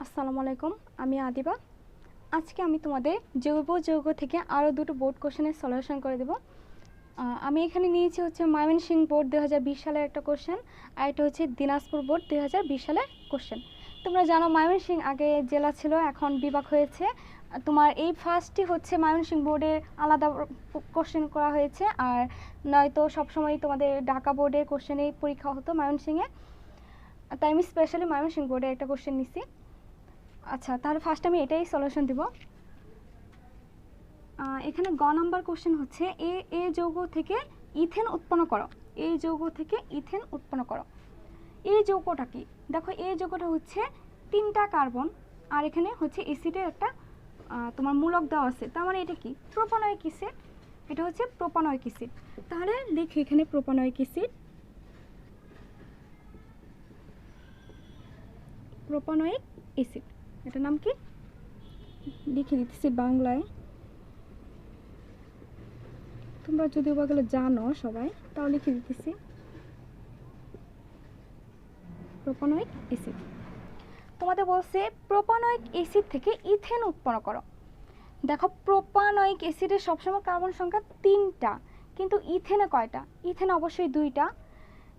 আসসালামু আলাইকুম, আমি আদিবা। আজকে আমি তোমাদের জৈব যৌগ থেকে আরও দুটো বোর্ড কোশ্চেনের সলিউশন করে দেব। আমি এখানে নিয়েছি হচ্ছে ময়মনসিংহ বোর্ড 2020 সালের একটা কোশ্চেন, আর এটা হচ্ছে দিনাজপুর বোর্ড 2020 সালের কোশ্চেন। তোমরা জানো ময়মনসিংহ আগে জেলা ছিল, এখন বিভাগ হয়েছে। তোমার এই ফার্স্টই হচ্ছে ময়মনসিংহ বোর্ডে আলাদা কোশ্চেন করা হয়েছে, আর নয়তো সবসময় তোমাদের ঢাকা বোর্ডের কোশ্চেনেই পরীক্ষা হতো ময়মনসিংহে, তাই আমি স্পেশালি ময়মনসিংহ বোর্ডে একটা কোশ্চেন নিছি। আচ্ছা, তাহলে ফার্স্ট আমি এটাই সলিউশন দিব। এখানে গ নাম্বার কোশ্চেন হচ্ছে এ যৌগ থেকে ইথেন উৎপন্ন করো। এই যৌগ থেকে ইথেন উৎপন্ন করো। এই যৌগটা কি? দেখো, এই যৌগটা হচ্ছে 3টা কার্বন, আর এখানে হচ্ছে অ্যাসিডের একটা তোমার মূলক দেওয়া আছে। তার মানে এটা কি? Propanoic acid. এটা হচ্ছে প্রোপানয়িক অ্যাসিড। তাহলে লিখি এখানে প্রোপানয়িক অ্যাসিড। প্রোপানয়িক অ্যাসিড, এটার নাম কি লিখে দিতেছি বাংলায়। তোমরা যদি ওগুলো জানো সবাই, তাও লিখে দিতেছি প্রোপানয়িক অ্যাসিড। তোমাদের বলছে প্রোপানয়িক অ্যাসিড থেকে ইথেন উৎপন্ন করো। দেখো, প্রোপানয়িক অ্যাসিডের সবসময় কার্বন সংখ্যা 3টা, কিন্তু ইথেনে কয়টা? ইথেনে অবশ্যই 2টা।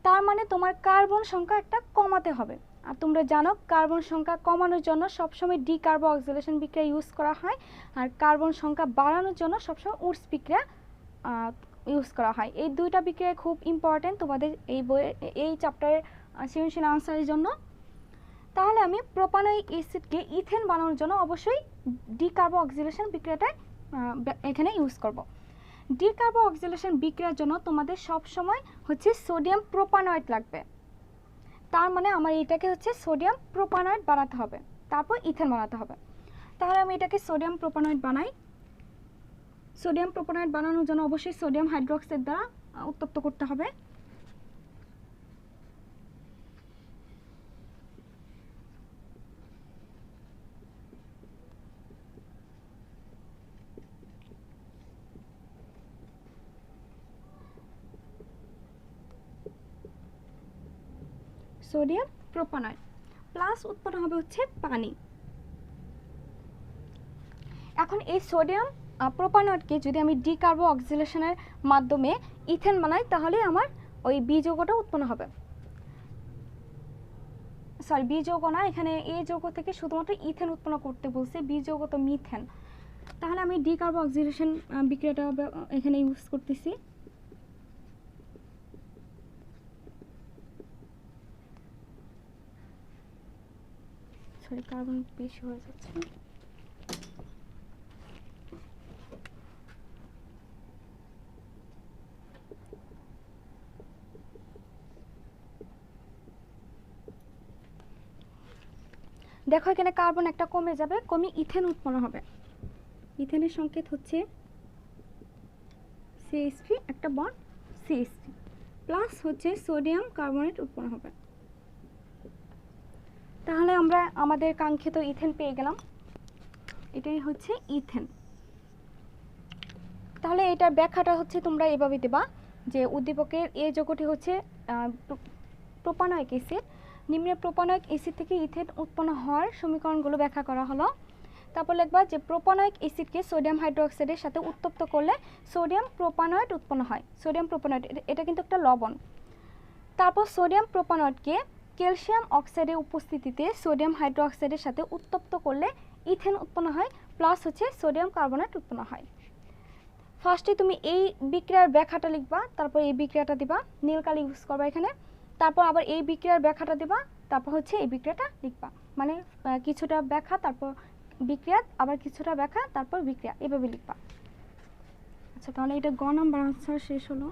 তার মানে তোমার কার্বন সংখ্যা একটা কমাতে হবে। আর তোমরা জানো কার্বন সংখ্যা কমানোর জন্য সবসময় ডিকার্বক্সিলেশন বিক্রিয়া ইউজ করা হয়, আর কার্বন সংখ্যা বাড়ানোর জন্য সবসময় উডস বিক্রিয়া ইউজ করা হয়। এই 2টা বিক্রিয়া খুব ইম্পর্টেন্ট তোমাদের এই বইয়ের এই চ্যাপ্টারের সৃজনশীল আনসারের জন্য। তাহলে আমি প্রোপানয়িক অ্যাসিডকে ইথেন বানানোর জন্য অবশ্যই ডিকার্বক্সিলেশন বিক্রিয়াটা এখানে ইউজ করব। ডিকার্বক্সিলেশন বিক্রিয়ার জন্য তোমাদের সব সময় হচ্ছে সোডিয়াম প্রোপানয়েড লাগবে। তার মানে আমার এটাকে হচ্ছে সোডিয়াম প্রোপানয়েড বানাতে হবে, তারপর ইথেন বানাতে হবে। তাহলে আমি এটাকে সোডিয়াম প্রোপানয়েড বানাই। সোডিয়াম প্রোপানয়েড বানানোর জন্য অবশ্যই সোডিয়াম হাইড্রোক্সাইড দ্বারা উত্তপ্ত করতে হবে। সোডিয়াম প্রোপানয়েড প্লাস উৎপন্ন হবে হচ্ছে পানি। এখন এই সোডিয়াম প্রোপানয়েডকে যদি আমি ডিকার্বক্সিলেশনের মাধ্যমে ইথেন বানাই, তাহলে আমার ওই বি যৌগটা উৎপন্ন হবে। সরি, বি যৌগ না, এখানে এ যৌগ থেকে শুধুমাত্র ইথেন উৎপন্ন করতে বলছে, বি যৌগ তো মিথেন। তাহলে আমি ডিকার্বক্সিলেশন বিক্রিয়াটা এখানে ইউজ করতেছি। সরি, কার্বন বেশি হয়ে যাচ্ছে। দেখো, এখানে কার্বন একটা কমে যাবে, কমে ইথেন উৎপন্ন হবে। ইথেনের সংকেত হচ্ছে CH3, একটা বন্ড CH3 প্লাস হচ্ছে সোডিয়াম কার্বনেট উৎপন্ন হবে। তাহলে আমরা আমাদের কাঙ্ক্ষিত ইথেন পেয়ে গেলাম। এটাই হচ্ছে ইথেন। তাহলে এটার ব্যাখ্যাটা হচ্ছে তোমরা এভাবে দেবা যে উদ্দীপকের এ যৌগটি হচ্ছে প্রোপানয়িক অ্যাসিড। নিম্নে প্রোপানয়িক অ্যাসিড থেকে ইথেন উৎপন্ন হওয়ার সমীকরণগুলো ব্যাখ্যা করা হলো। তারপর লিখবা যে প্রোপানয়িক অ্যাসিডকে সোডিয়াম হাইড্রোক্সাইডের সাথে উত্তপ্ত করলে সোডিয়াম প্রোপানয়েড উৎপন্ন হয়। সোডিয়াম প্রোপানয়েড এটা কিন্তু একটা লবণ। তারপর সোডিয়াম প্রোপানয়েডকে ক্যালসিয়াম অক্সাইডের উপস্থিতিতে সোডিয়াম হাইড্রোক্সাইডের সাথে উত্তপ্ত করলে ইথেন উৎপন্ন হয়, প্লাস হচ্ছে সোডিয়াম কার্বনেট উৎপন্ন হয়। ফার্স্টে তুমি এই বিক্রিয়ার ব্যাখ্যাটা লিখবা, তারপর এই বিক্রিয়াটা দিবা, নীল কালি ইউজ করবা এখানে। তারপর আবার এই বিক্রিয়ার ব্যাখ্যাটা দিবা, তারপর হচ্ছে এই বিক্রিয়াটা লিখবা। মানে কিছুটা ব্যাখ্যা, তারপর বিক্রিয়া, আবার কিছুটা ব্যাখ্যা, তারপর বিক্রিয়া, এভাবে লিখবা। আচ্ছা, তাহলে এটা গ নাম্বার আনসার শেষ হলো।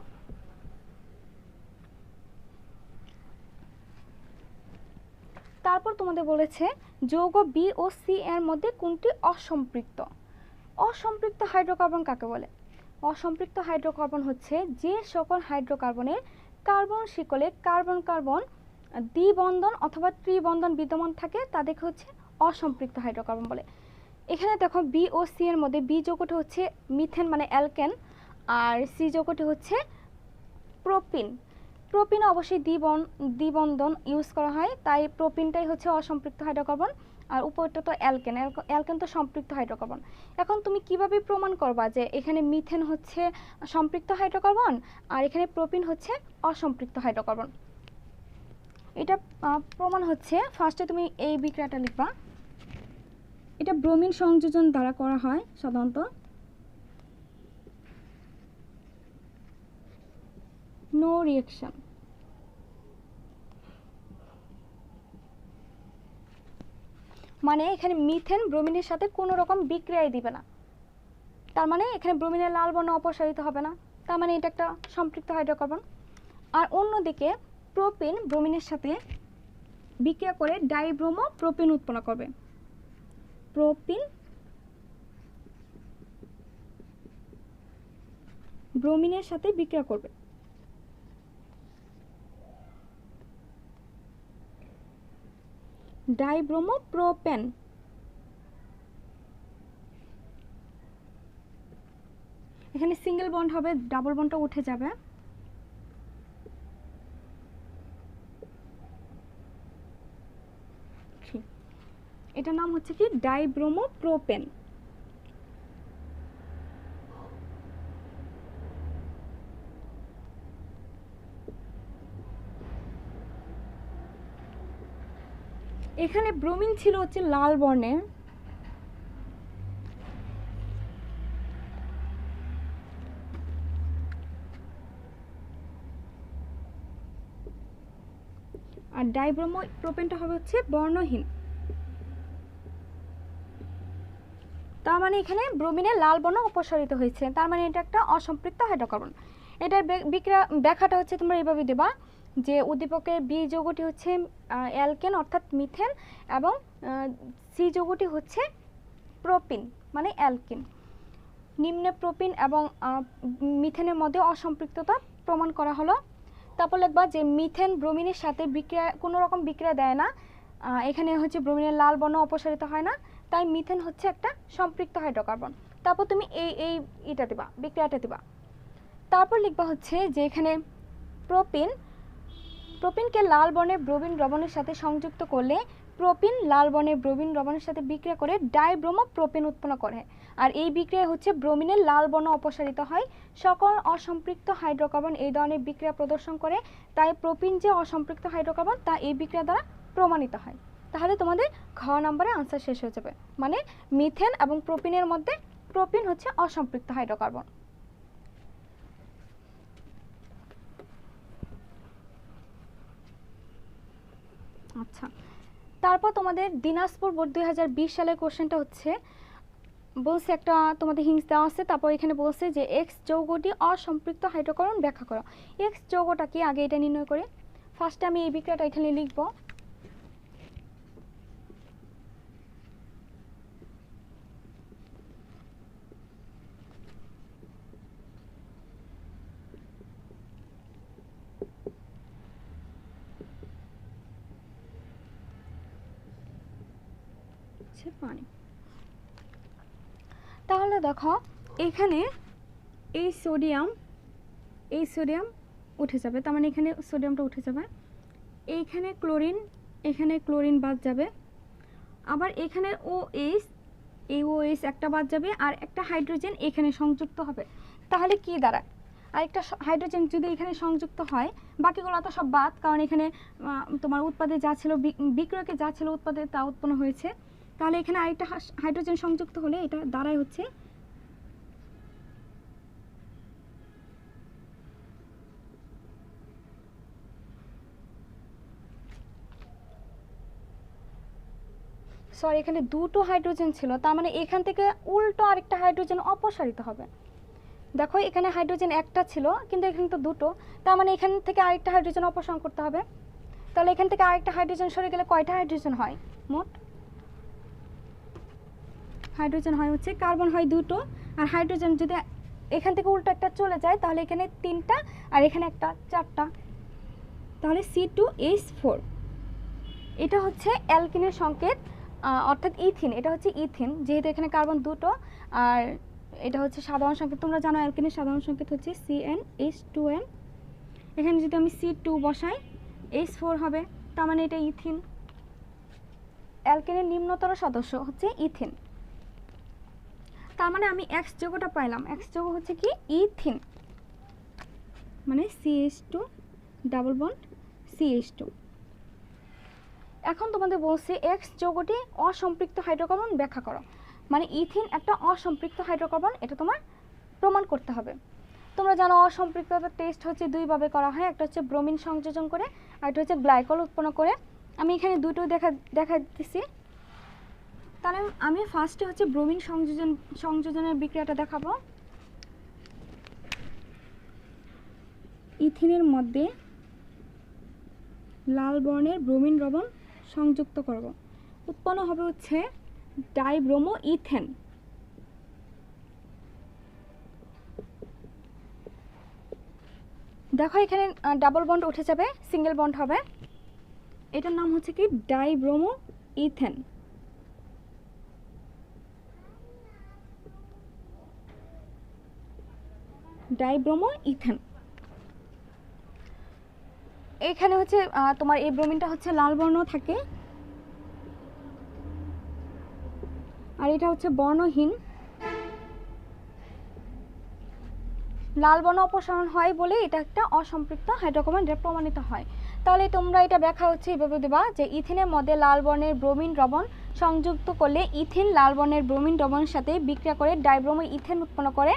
তারপর তোমাদের বলেছে যৌগ বি ও সি এর মধ্যে কোনটি অসম্পৃক্ত। অসম্পৃক্ত হাইড্রোকার্বন কাকে বলে? অসম্পৃক্ত হাইড্রোকার্বন হচ্ছে যে সকল হাইড্রোকার্বনের কার্বন শিকলে কার্বন কার্বন দ্বিবন্ধন অথবা ত্রিবন্ধন বিদ্যমান থাকে তাদেরকে হচ্ছে অসম্পৃক্ত হাইড্রোকার্বন বলে। এখানে দেখো বি ও সি এর মধ্যে বি যৌগটি হচ্ছে মিথেন মানে অ্যালকেন, আর সি যৌগটি হচ্ছে প্রোপিন। প্রোপিনে অবশ্যই দ্বিবন্ধন ইউজ করা হয়, তাই প্রোপিনটাই হচ্ছে অসম্পৃক্ত হাইড্রোকার্বন। আর উপরটা তো অ্যালকেন, অ্যালকেন তো সম্পৃক্ত হাইড্রোকার্বন। এখন তুমি কিভাবে প্রমাণ করবা যে এখানে মিথেন হচ্ছে সম্পৃক্ত হাইড্রোকার্বন আর এখানে প্রোপিন হচ্ছে অসম্পৃক্ত হাইড্রোকার্বন? এটা প্রমাণ হচ্ছে, ফার্স্টে তুমি এই বিক্রিয়াটা লিখবা। এটা ব্রোমিন সংযোজন দ্বারা করা হয় সাধারণত। নো রিঅ্যাকশন, মানে এখানে মিথেন ব্রোমিনের সাথে কোনো রকম বিক্রিয়াই দিবে না, তার মানে এখানে ব্রোমিনের লাল বর্ণ অপসারিত হবে না, তার মানে এটা একটা সম্পৃক্ত হাইড্রোকার্বন। আর অন্যদিকে প্রোপিন ব্রোমিনের সাথে বিক্রিয়া করে ডাইব্রোমো প্রোপিন উৎপন্ন করবে। প্রোপিন ব্রোমিনের সাথে বিক্রিয়া করবে, ডাইব্রোমো প্রোপেন। এখানে সিঙ্গেল বন্ড হবে, ডাবল বন্ডটা উঠে যাবে। এটার নাম হচ্ছে কি ডাইব্রোমো প্রোপেন। এখানে ব্রোমিন ছিল হচ্ছে লাল বর্ণের, আর ডাইব্রোমো প্রোপেনটা হবে হচ্ছে বর্ণহীন। তার মানে এখানে ব্রোমিনের লাল বর্ণ অপসারিত হয়েছে, তার মানে এটা একটা অসম্পৃক্ত হাইড্রোকার্বন। এটার বিক্রিয়া ব্যাখ্যাটা হচ্ছে তোমরা এইভাবে দেবা যে উদ্দীপকের বি যৌগটি হচ্ছে অ্যালকেন অর্থাৎ মিথেন এবং সি যৌগটি হচ্ছে প্রোপিন মানে অ্যালকিন। নিম্নে প্রোপিন এবং মিথেনের মধ্যে অসম্পৃক্ততা প্রমাণ করা হলো। তারপর লিখবা যে মিথেন ব্রোমিনের সাথে বিক্রিয়া কোনো রকম বিক্রিয়া দেয় না, এখানে হচ্ছে ব্রোমিনের লাল বর্ণ অপসারিত হয় না, তাই মিথেন হচ্ছে একটা সম্পৃক্ত হাইড্রোকার্বন। তারপর তুমি এইটা দিবা, বিক্রিয়াটা দিবা। তারপর লিখবা হচ্ছে যে এখানে প্রোপিনকে লাল বর্ণের ব্রোমিন লবণের সাথে সংযুক্ত করলে প্রোপিন লাল বর্ণের ব্রোমিন লবণের সাথে বিক্রিয়া করে ডাইব্রোমো প্রোপিন উৎপন্ন করে, আর এই বিক্রিয়া হচ্ছে ব্রোমিনের লাল বর্ণ অপসারিত হয়। সকল অসম্পৃক্ত হাইড্রোকার্বন এই ধরনের বিক্রিয়া প্রদর্শন করে, তাই প্রোপিন যে অসম্পৃক্ত হাইড্রোকার্বন তা এই বিক্রিয়া দ্বারা প্রমাণিত হয়। তাহলে তোমাদের ঘ নম্বরে আনসার শেষ হয়ে যাবে, মানে মিথেন এবং প্রোপিনের মধ্যে প্রোপিন হচ্ছে অসম্পৃক্ত হাইড্রোকার্বন। আচ্ছা, তারপর তোমাদের দিনাজপুর বোর্ড 2020 সালের কোশ্চেনটা হচ্ছে বলছে একটা তোমাদের হিংস দেওয়া আছে, তারপর এখানে বলছে যে এক্স যৌগটি অসম্পৃক্ত হাইড্রোকার্বন ব্যাখ্যা করো। এক্স যৌগটা কি আগে এটা নির্ণয় করে, ফার্স্টে আমি এই বিক্রিয়াটা এখানে লিখব। পানি। তাহলে দেখো এখানে এই সোডিয়াম উঠে যাবে, তার মানে এখানে সোডিয়ামটা উঠে যাবে, এইখানে ক্লোরিন বাদ যাবে, আবার এখানে OH, এই OH একটা বাদ যাবে, আর একটা হাইড্রোজেন এখানে সংযুক্ত হবে। তাহলে কি দাঁড়ায়, আরেকটা হাইড্রোজেন যদি এখানে সংযুক্ত হয়, বাকিগুলো তো সব বাদ, কারণ এখানে তোমার উৎপাদে যা ছিল, বিক্রিয়কে যা ছিল উৎপাদে তা উৎপন্ন হয়েছে। তাহলে এখানে আরেকটা হাইড্রোজেন সংযুক্ত হলে এটা দাঁড়ায় হচ্ছে এখানে দুটো হাইড্রোজেন ছিল, তার মানে এখান থেকে উল্টো আরেকটা হাইড্রোজেন অপসারিত হবে। দেখো এখানে হাইড্রোজেন একটা ছিল কিন্তু এখানে তো দুটো, তার মানে এখান থেকে আরেকটা হাইড্রোজেন অপসারণ করতে হবে। তাহলে এখান থেকে আরেকটা হাইড্রোজেন সরে গেলে কয়টা হাইড্রোজেন হয়, মোট হাইড্রোজেন হয় হচ্ছে, কার্বন হয় দুটো, আর হাইড্রোজেন যদি এখান থেকে উল্টো একটা চলে যায় তাহলে এখানে তিনটা আর এখানে একটা চারটা, তাহলে C2H4। এটা হচ্ছে অ্যালকিনের সংকেত, অর্থাৎ ইথিন, এটা হচ্ছে ইথিন, যেহেতু এখানে কার্বন দুটো আর এটা হচ্ছে সাধারণ সংকেত। তোমরা জানো অ্যালকিনের সাধারণ সংকেত হচ্ছে CnH2n। এখানে যদি আমি C2 বসাই H4 হবে, তার মানে এটা ইথিন। অ্যালকেনের নিম্নতর সদস্য হচ্ছে ইথিন। তার মানে আমি এক্স যৌগটা পাইলাম, এক্স যৌগ হচ্ছে কি ইথিন, মানে CH2 ডাবল বন্ড CH2। এখন তোমাদের বলছে এক্স যৌগটি অসম্পৃক্ত হাইড্রোকার্বন ব্যাখ্যা করো, মানে ইথিন একটা অসম্পৃক্ত হাইড্রোকার্বন, এটা তোমার প্রমাণ করতে হবে। তোমরা জানো অসম্পৃক্ততার টেস্ট হচ্ছে দুইভাবে করা হয়, একটা হচ্ছে ব্রোমিন সংযোজন করে আর একটা হচ্ছে গ্লাইকল উৎপন্ন করে। আমি এখানে দুটো দেখা দিচ্ছি। তাহলে আমি ফার্স্টে হচ্ছে ব্রোমিন সংযোজনের বিক্রিয়াটা দেখাবো। ইথিনের মধ্যে লাল বর্ণের ব্রোমিন লবণ সংযুক্ত করব, উৎপন্ন হবে হচ্ছে ডাইব্রোমো ইথেন। দেখো এখানে ডাবল বন্ড উঠে যাবে, সিঙ্গেল বন্ড হবে, এটার নাম হচ্ছে কি ডাইব্রোমো ইথেন। Dibromo ethane. এখানে হচ্ছে তোমার এই ব্রোমিনটা হচ্ছে লাল বর্ণ থাকে আর এটা হচ্ছে বর্ণহীন। লাল বর্ণ অপসারণ হয় বলে এটা একটা অসম্পৃক্ত হাইড্রোকার্বন, এটা প্রমাণিত হয়। তাহলে তোমরা এটা ব্যাখ্যা হচ্ছে এভাবে দেবা যে ইথিনের মধ্যে লাল বর্ণের ব্রোমিন লবণ সংযুক্ত করলে ইথিন লাল বর্ণের ব্রোমিন লবণের সাথে বিক্রিয়া করে ডাইব্রোমো ইথেন উৎপন্ন করে,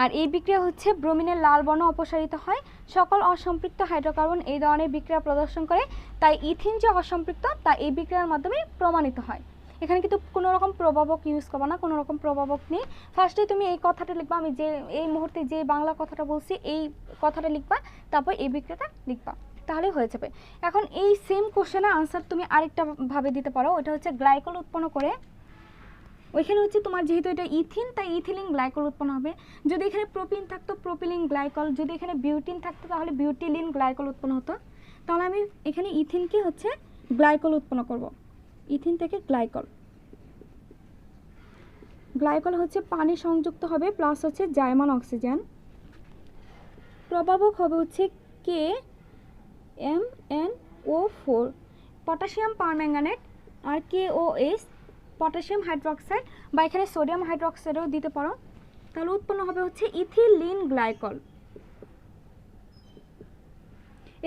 আর এই বিক্রিয়া হচ্ছে ব্রোমিনের লাল বর্ণ অপসারিত হয়। সকল অসম্পৃক্ত হাইড্রোকার্বন এই ধরনের বিক্রিয়া প্রদর্শন করে, তাই ইথিন যে অসম্পৃক্ত তা এই বিক্রিয়ার মাধ্যমে প্রমাণিত হয়। এখানে কিন্তু কোনো রকম প্রভাবক ইউজ করবা না, কোনো রকম প্রভাবক নেই। ফার্স্টে তুমি এই কথাটা লিখবা, আমি যে এই মুহূর্তে যে বাংলা কথাটা বলছি এই কথাটা লিখবা, তারপর এই বিক্রিয়াটা লিখবা, তাহলে হয়ে যাবে। এখন এই সেম কোশ্চেনের আনসার তুমি আরেকটা ভাবে দিতে পারো, ওটা হচ্ছে গ্লাইকল উৎপন্ন করে। ওইখানে হচ্ছে তোমার যেহেতু এটা ইথিন তাই ইথিলিন গ্লাইকল উৎপন্ন হবে। যদি এখানে প্রোপিন থাকতো প্রোপিলিন গ্লাইকল, যদি এখানে বিউটিন থাকতো তাহলে বিউটিলিন গ্লাইকল উৎপন্ন হতো। তাহলে আমি এখানে ইথিনকে হচ্ছে গ্লাইকল উৎপন্ন করব, ইথিন থেকে গ্লাইকল। গ্লাইকল হচ্ছে পানি সংযুক্ত হবে প্লাস হচ্ছে জার্মান অক্সিজেন। প্রভাবক হবে হচ্ছে KMnO4 পটাশিয়াম পারম্যাঙ্গানেট আর KOH পটাশিয়াম হাইড্রোক্সাইড, বা এখানে সোডিয়াম হাইড্রোক্সাইডও দিতে পারো। তাহলে উৎপন্ন হবে হচ্ছে ইথিলিন গ্লাইকল।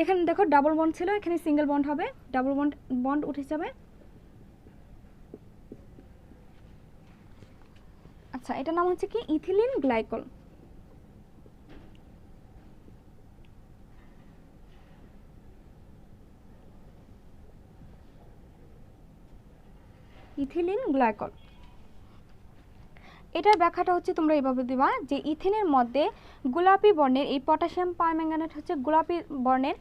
এখানে দেখো ডাবল বন্ড ছিল, এখানে সিঙ্গেল বন্ড হবে, ডাবল বন্ড উঠে যাবে। আচ্ছা, এটার নাম হচ্ছে কি ইথিলিন গ্লাইকল। Ethylene glycol. এটার ব্যাখ্যাটা হচ্ছে তোমরা এইভাবে দিবা যে ইথিনের মধ্যে গোলাপি বর্ণের এই পটাশিয়াম পারম্যাঙ্গানেট হচ্ছে গোলাপি বর্ণের,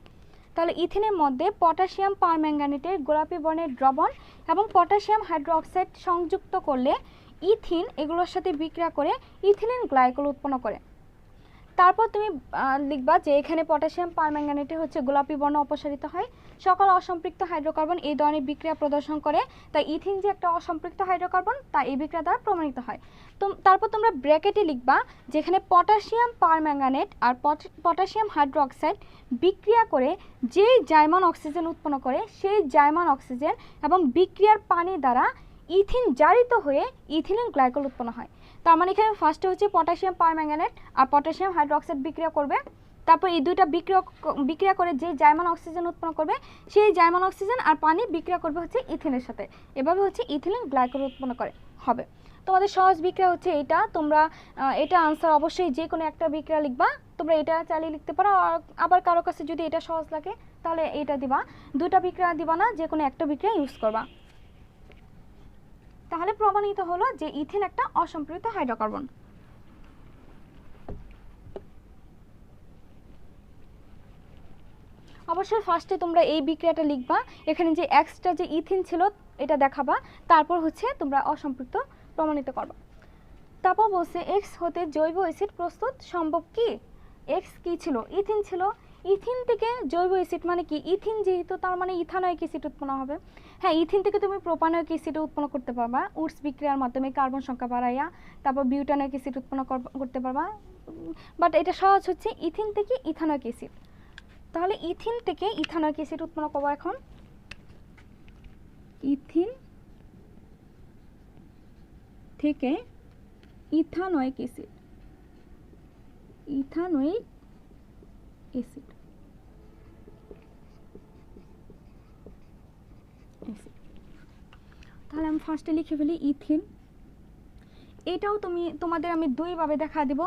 তাহলে ইথিনের মধ্যে পটাশিয়াম পারম্যাঙ্গানেটের গোলাপি বর্ণের দ্রবণ এবং পটাশিয়াম হাইড্রোক্সাইড সংযুক্ত করলে ইথিন এগুলোর সাথে বিক্রিয়া করে ইথিলিন গ্লাইকল উৎপন্ন করে। তারপর তুমি লিখবা যে এখানে পটাশিয়াম পারম্যাঙ্গানেটে হচ্ছে গোলাপি বর্ণ অপসারিত হয়। সকল অসম্পৃক্ত হাইড্রোকার্বন এই ধরনের বিক্রিয়া প্রদর্শন করে, তাই ইথিন যে একটা অসম্পৃক্ত হাইড্রোকার্বন তা এই বিক্রিয়া দ্বারা প্রমাণিত হয়। তারপর তোমরা ব্র্যাকেটে লিখবা যেখানে পটাশিয়াম পারম্যাঙ্গানেট আর পটাশিয়াম হাইড্রোক্সাইড বিক্রিয়া করে যেই জার্মান অক্সিজেন উৎপন্ন করে সেই জার্মান অক্সিজেন এবং বিক্রিয়ার পানি দ্বারা ইথিন জারিত হয়ে ইথিলিন গ্লাইকল উৎপন্ন হয়। তার মানে এখানে ফার্স্টে হচ্ছে পটাশিয়াম পারম্যাঙ্গানেট আর পটাশিয়াম হাইড্রোক্সাইড বিক্রিয়া করবে, তারপর এই দুইটা বিক্রিয়া করে যে জার্মান অক্সিজেন উৎপন্ন করবে সেই জার্মান অক্সিজেন আর পানি বিক্রিয়া করবে হচ্ছে ইথিনের সাথে, এভাবে হচ্ছে ইথিলিন গ্লাইকল উৎপন্ন হবে। তোমাদের সহজ বিক্রিয়া হচ্ছে এটা, তোমরা এটা আনসার অবশ্যই যে কোনো একটা বিক্রিয়া লিখবা, তোমরা এটা চালিয়ে লিখতে পারো। আবার কারো কাছে যদি এটা সহজ লাগে তাহলে এটা দিবা, দুটা বিক্রিয়া দিবা না, যে কোনো একটা বিক্রিয়া ইউজ করবা। তাহলে প্রমাণিত হলো যে ইথিন একটা অসম্পৃক্ত হাইড্রোকার্বন। অবশ্যই ফার্স্টে তোমরা এই বিক্রিয়াটা লিখবা, এখানে যে এক্সট্রা যে ইথিন ছিল এটা দেখাবা, তারপর হচ্ছে তোমরা অসম্পৃক্ত প্রমাণিত করবা। তারপর বলছে এক্স হতে জৈব অ্যাসিড প্রস্তুত সম্ভব কি? এক্স কি ছিল? ইথিন ছিল। ইথিন থেকে জৈব অ্যাসিড মানে কি? ইথিন যেহেতু তার মানে ইথানয়িক অ্যাসিড উৎপন্ন হবে। হ্যাঁ, ইথিন থেকে তুমি প্রোপানয়িক অ্যাসিড উৎপন্ন করতে পারবা উডস বিক্রিয়ার মাধ্যমে কার্বন সংখ্যা বাড়াইয়া, তারপর বিউটানয়িক অ্যাসিড উৎপন্ন করতে পারবা, বাট এটা সহজ হচ্ছে ইথিন থেকে ইথানয়িক অ্যাসিড। তাহলে ইথিন থেকে ইথানয়িক অ্যাসিড উৎপন্ন করবো এখন, ইথিন থেকে ইথানোয়িক অ্যাসিড, ইথানোয়িক অ্যাসিড, তাহলে আমি ফার্স্টে লিখে ফেলি ইথিন। এটাও তোমাদের আমি দুইভাবে দেখা দেব,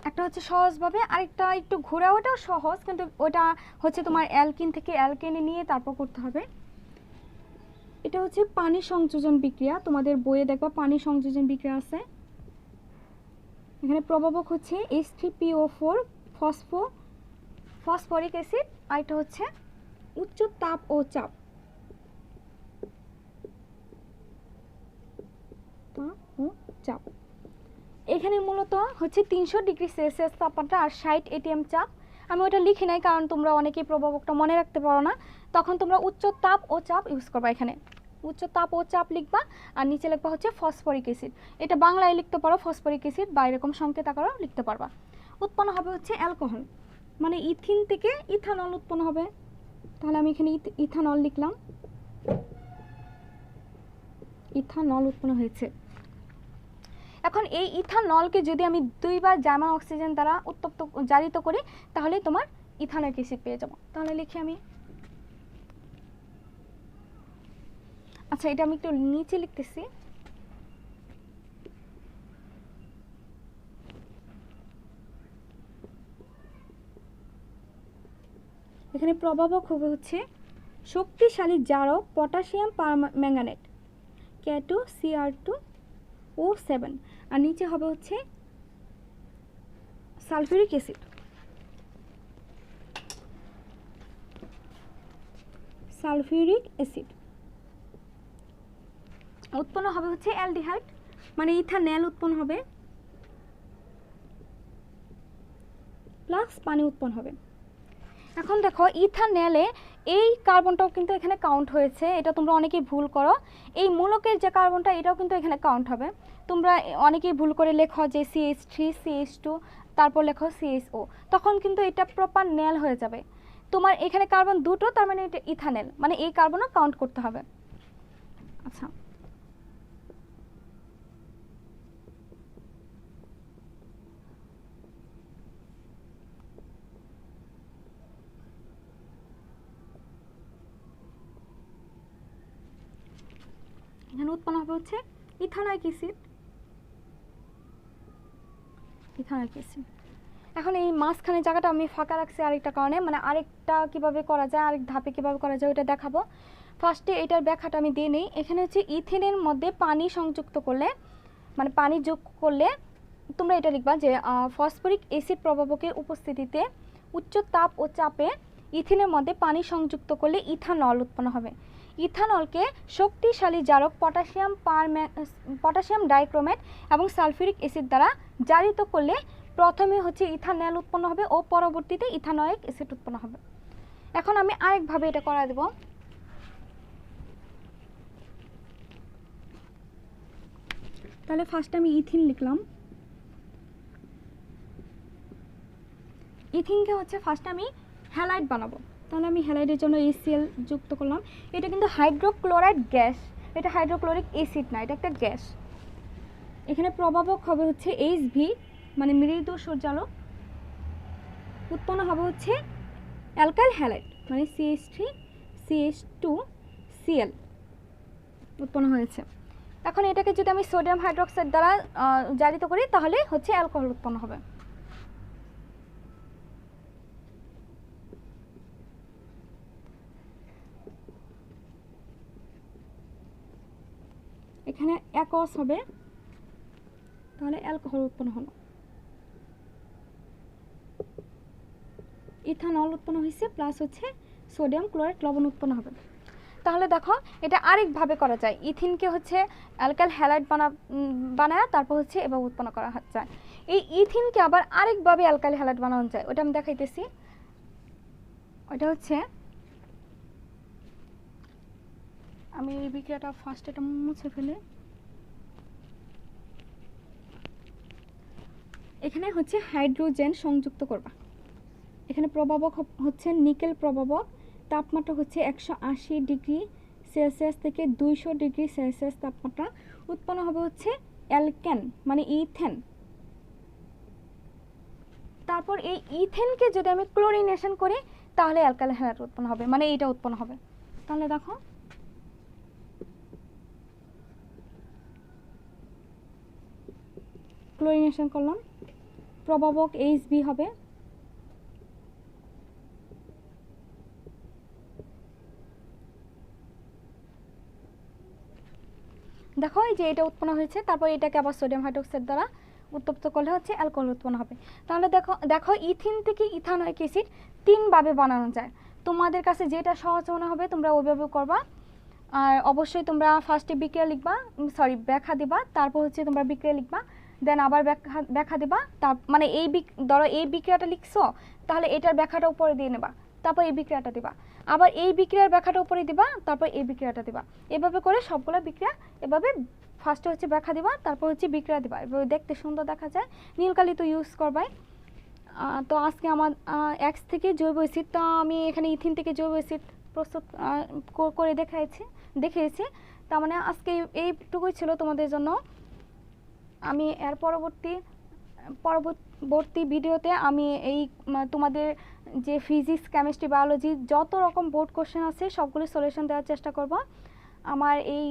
একটা হচ্ছে সহজভাবে, আরেকটা একটু ঘোরা, ওটাও সহজ কিন্তু ওটা হচ্ছে তোমার অ্যালকিন থেকে অ্যালকেনে নিয়ে তারপর করতে হবে। এটা হচ্ছে পানি সংযোজন বিক্রিয়া, তোমাদের বইয়ে দেখবা পানি সংযোজন বিক্রিয়া আছে। এখানে প্রভাবক হচ্ছে H3PO4 ফসফরিক অ্যাসিড, আর এটা হচ্ছে উচ্চ তাপ ও চাপ, চাপ। এখানে মূলত হচ্ছে 300 ডিগ্রি সেলসিয়াস তাপমাত্রা আর 60 ATM চাপ। আমি ওটা লিখি নাই কারণ তোমরা অনেকেই প্রভাবকটা মনে রাখতে পারো না, তখন তোমরা উচ্চ তাপ ও চাপ ইউজ করবা। এখানে উচ্চ তাপ ও চাপ লিখবা আর নিচে লিখবা হচ্ছে ফসফরিক অ্যাসিড। এটা বাংলায় লিখতে পারো ফসফরিক অ্যাসিড বা এরকম সংকেত আকারেও লিখতে পারবা। উৎপন্ন হবে হচ্ছে অ্যালকোহল, মানে ইথিন থেকে ইথানল উৎপন্ন হবে। তাহলে আমি এখানে ইথানল লিখলাম, ইথানল উৎপন্ন হয়েছে। এখন এই ইথানলকে যদি আমি দুইবার জার্মান অক্সিজেন দ্বারা উত্তপ্ত জারিত করি তাহলে তোমার ইথানোয়িক অ্যাসিড পেয়ে যাব। তাহলে লিখি আমি, আচ্ছা এটা আমি একটু নিচে লিখতেছি। এখানে প্রভাবক হবে হচ্ছে শক্তিশালী জারক পটাশিয়াম পারম্যাঙ্গানেট K2Cr2O7, আর নিচে হবে হচ্ছে সালফিউরিক অ্যাসিড, সালফিউরিক অ্যাসিড। উৎপন্ন হবে হচ্ছে অ্যালডিহাইড, মানে ইথানল উৎপন্ন হবে প্লাস পানি উৎপন্ন হবে। এখন দেখো ইথানলে এই কার্বনটাও কিন্তু এখানে কাউন্ট হয়েছে, এটা তোমরা অনেকেই ভুল করো। এই মূলকের যে কার্বনটা এটাও কিন্তু এখানে কাউন্ট হবে। তোমরা অনেকেই ভুল করে লেখো যে CH3 CH2 তারপর লেখো CHO, তখন কিন্তু এটা প্রপার নেল হয়ে যাবে। তোমার এখানে কার্বন দুটো, তার মানে এটা ইথানল, মানে এই কার্বনও কাউন্ট করতে হবে। আচ্ছা এখানে উৎপন্ন হবে হচ্ছে ইথানোয়িক অ্যাসিড, ইথানোয়িক অ্যাসিড। এখন এই মাঝখানে জায়গাটা আমি ফাঁকা রাখছি আরেকটা কারণে, মানে আরেকটা কিভাবে করা যায়, আরেক ধাপে কিভাবে করা যায় ওটা দেখাবো। ফার্স্টে এটার ব্যাখ্যাটা আমি দিয়ে নিই। এখানে হচ্ছে ইথিনের মধ্যে পানি সংযুক্ত করলে, মানে পানি যোগ করলে তোমরা এটা লিখবা যে ফসফরিক অ্যাসিড প্রভাবকের উপস্থিতিতে উচ্চ তাপ ও চাপে ইথিনের মধ্যে পানি সংযুক্ত করলে ইথানল উৎপন্ন হবে। ইথানলকে শক্তিশালী জারক পটাশিয়াম ডাইক্রোমেট এবং সালফিউরিক অ্যাসিড দ্বারা জারিত করলে প্রথমে হচ্ছে ইথানল উৎপন্ন হবে ও পরবর্তীতে ইথানোয়িক অ্যাসিড উৎপন্ন হবে। এখন আমি আরেকভাবে এটা করা দেব। তাহলে ফার্স্ট আমি ইথিন লিখলাম, ইথিনকে হচ্ছে ফার্স্ট আমি হ্যালাইড বানাবো। তাহলে আমি হ্যালাইডের জন্য HCl যুক্ত করলাম। এটা কিন্তু হাইড্রোক্লোরাইড গ্যাস, এটা হাইড্রোক্লোরিক অ্যাসিড না, এটা একটা গ্যাস। এখানে প্রভাবক হবে হচ্ছে HV, মানে মৃদু সূর্যালোক। উৎপন্ন হবে হচ্ছে অ্যালকাইল হ্যালাইড, মানে CH3CH2Cl উৎপন্ন হয়েছে। এখন এটাকে যদি আমি সোডিয়াম হাইড্রোক্সাইড দ্বারা জারিত করি তাহলে হচ্ছে অ্যালকোহল উৎপন্ন হবে। এখানে অ্যাকোয়াস হবে, তাহলে অ্যালকোহল উৎপন্ন হলো। ইথানল উৎপন্ন হয়েছে প্লাস হচ্ছে সোডিয়াম ক্লোরাইড লবণ উৎপন্ন হবে। তাহলে দেখো এটা আরেকভাবে করা যায়, ইথিনকে হচ্ছে অ্যালকাইল হ্যালাইড বানায় তারপর হচ্ছে এবার উৎপন্ন করা যায়। এই ইথিনকে আবার আরেকভাবে অ্যালকাইল হ্যালাইড বানানো যায়, ওটা আমি দেখাইতেছি। ওটা হচ্ছে, আমি এই বিক্রিয়াটা ফার্স্ট এটা মুছে ফেলে, এখানে হচ্ছে হাইড্রোজেন সংযুক্ত করবা। এখানে প্রভাবক হচ্ছে নিকেল প্রভাবক, তাপমাত্রা হচ্ছে 180 ডিগ্রি সেলসিয়াস থেকে 200 ডিগ্রি সেলসিয়াস তাপমাত্রা উৎপন্ন হবে হচ্ছে অ্যালকেন মানে ইথেন। তারপর এই ইথেনকে যদি আমি ক্লোরিনেশন করি তাহলে অ্যালকাইল হ্যালাইড উৎপন্ন হবে, মানে এইটা উৎপন্ন হবে। তাহলে দেখো ক্লোরিনেশন করলাম, প্রভাবক HB হবে। দেখো এই যে এটা উৎপন্ন হয়েছে, তারপর এটাকে আবার সোডিয়াম হাইড্রোক্সাইড দ্বারা উত্তপ্ত করলে হচ্ছে অ্যালকোহল উৎপন্ন হবে। তাহলে দেখো দেখো ইথিন থেকে ইথানোয়িক অ্যাসিড 3 ভাবে বানানো যায়। তোমাদের কাছে যেটা সহজ মনে হবে তোমরা ওইভাবে করবা। আর অবশ্যই তোমরা ফার্স্টে বিক্রিয়া লিখবা, ব্যাখ্যা দিবা, তারপর হচ্ছে তোমরা বিক্রিয়া লিখবা, দেন আবার ব্যাখ্যা দিবা। তার মানে ধরো এই বিক্রিয়াটা লিখছো, তাহলে এটার ব্যাখ্যাটা উপরে দিয়ে নেবা, তারপর এই বিক্রিয়াটা দিবা, আবার এই বিক্রিয়ার ব্যাখ্যাটা উপরে দিবা, তারপর এই বিক্রিয়াটা দিবা। এভাবে করে সবগুলো বিক্রিয়া এভাবে ফার্স্টে হচ্ছে ব্যাখ্যা দিবা, তারপর হচ্ছে বিক্রিয়া দিবা, এভাবে দেখতে সুন্দর দেখা যায়। নীল কালি তো ইউজ করবাই। তো আজকে আমার এক্স থেকে জৈব অ্যাসিড, তো আমি এখানে ইথিন থেকে জৈব অ্যাসিড প্রস্তুত করে দেখিয়েছি। তার মানে আজকে এইটুকুই ছিল তোমাদের জন্য। আমি এর পরবর্তী ভিডিওতে আমি এই তোমাদের যে ফিজিক্স, কেমিস্ট্রি, বায়োলজি যত রকম বোর্ড কোশ্চেন আছে সবগুলো সলিউশন দেওয়ার চেষ্টা করব। আমার এই